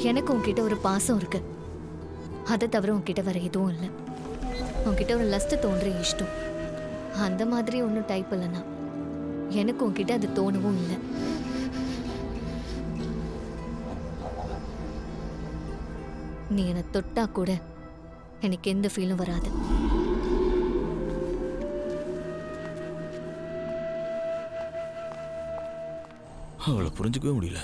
எனக்கு உன்கிட்ட ஒரு பாசம் இருக்கு. அதை தவிர உன்கிட்ட வேற எதுவும் இல்லை. உன்கிட்ட ஒரு லஸ்ட் தோன்ற இஷ்டம், அந்த மாதிரி ஒன்றும் டைப் இல்லைன்னா எனக்கு உன்கிட்ட அது தோணவும் இல்லை. நீ என்னை தொட்டா கூட எனக்கு எந்த ஃபீலும் வராது. அவளை புரிஞ்சுக்கவே முடியல.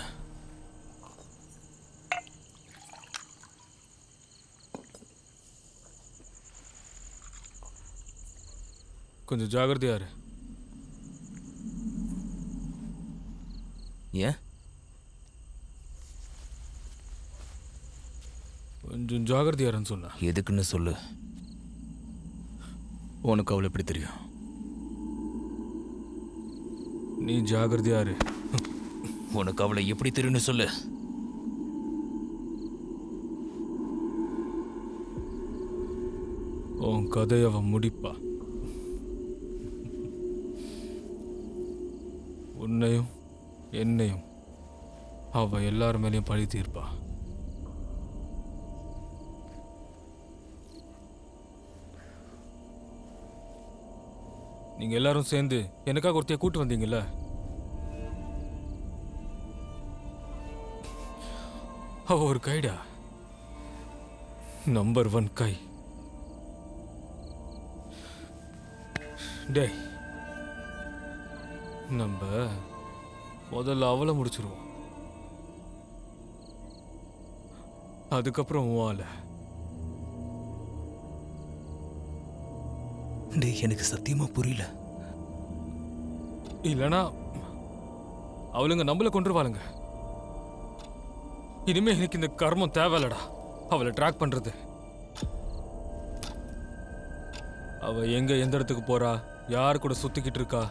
கொஞ்சம் ஜாகிரதையா இரு. ஏன்? கொஞ்சம் ஜாகிரதையா இருன்னு சொன்ன. எதுக்குன்னு சொல்லு. உனக்கு அவளை எப்படி தெரியும்? நீ ஜாகிரதையா இரு. உனக்கு அவளை எப்படி தெரியும்னு சொல்லு. உன் கதையை அவன் முடிப்பா. உன்னையும் என்னையும் அவ எல்லார் மேலேயும் பழி தீர்ப்பா. நீங்க எல்லாரும் சேர்ந்து எனக்காக ஒருத்தைய கூட்டு வந்தீங்கல்ல, அவ ஒரு கைடா, நம்பர் 1 கை. டேய், நம்ம முதல்ல அவளை முடிச்சிருவோம், அதுக்கப்புறம் உன் ஆளை. டேய், எனக்கு சத்தியமா புரியல. இல்லைனா அவளுங்க நம்மளை கொண்டுருவாளுங்க. இனிமே எனக்கு இந்த கர்மம் தேவையில்லடா, அவளை ட்ராக் பண்றது. அவ எங்க எந்த இடத்துக்கு போறா, யார் கூட சுத்திக்கிட்டு இருக்கா.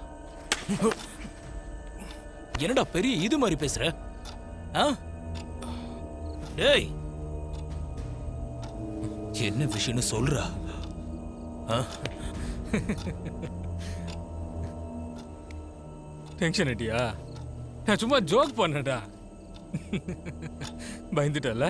என்னடா பெரிய இது மாதிரி பேசுற? டேய், என்ன விஷயம்னு சொல்றா. டென்ஷன் ஆயிட்டியா? நான் சும்மா ஜோக் பண்ணடா. பயந்துட்டல?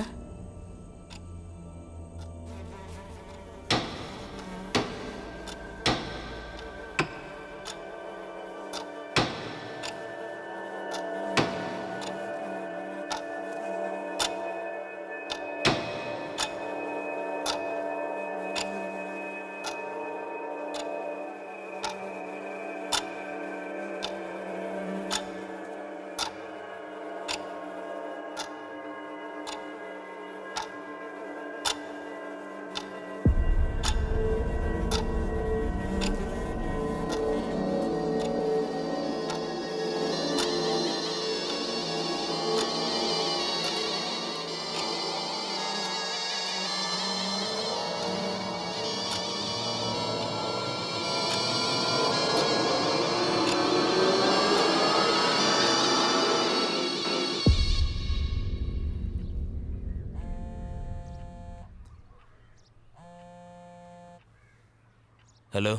ஹலோ,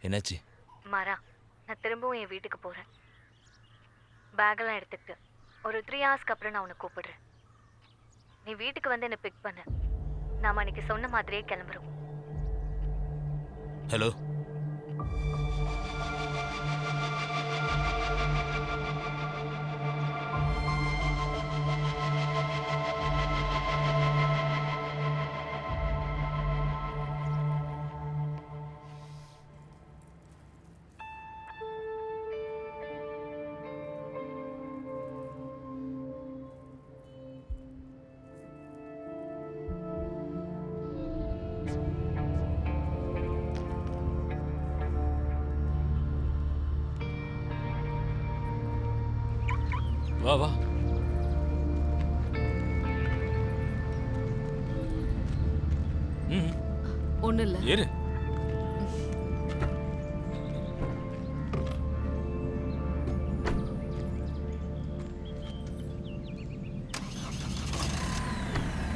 என்னாச்சு? மாறா, நான் திரும்பவும் என் வீட்டுக்கு போகிறேன். பேக்கெல்லாம் எடுத்துக்கிட்டு ஒரு 3 ஹவர்ஸ்க்கு அப்புறம் நான் உன்னை கூப்பிடுறேன். நீ வீட்டுக்கு வந்து என்னை பிக் பண்ண. நாம் அன்னைக்கு சொன்ன மாதிரியே கிளம்புறோம். ஹலோ, வா வா. ஒன்றும் இல்லை. ஏறு.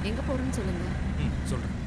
எங்கே போகிறோன்னு சொல்லுங்க. சொல்கிறேன்.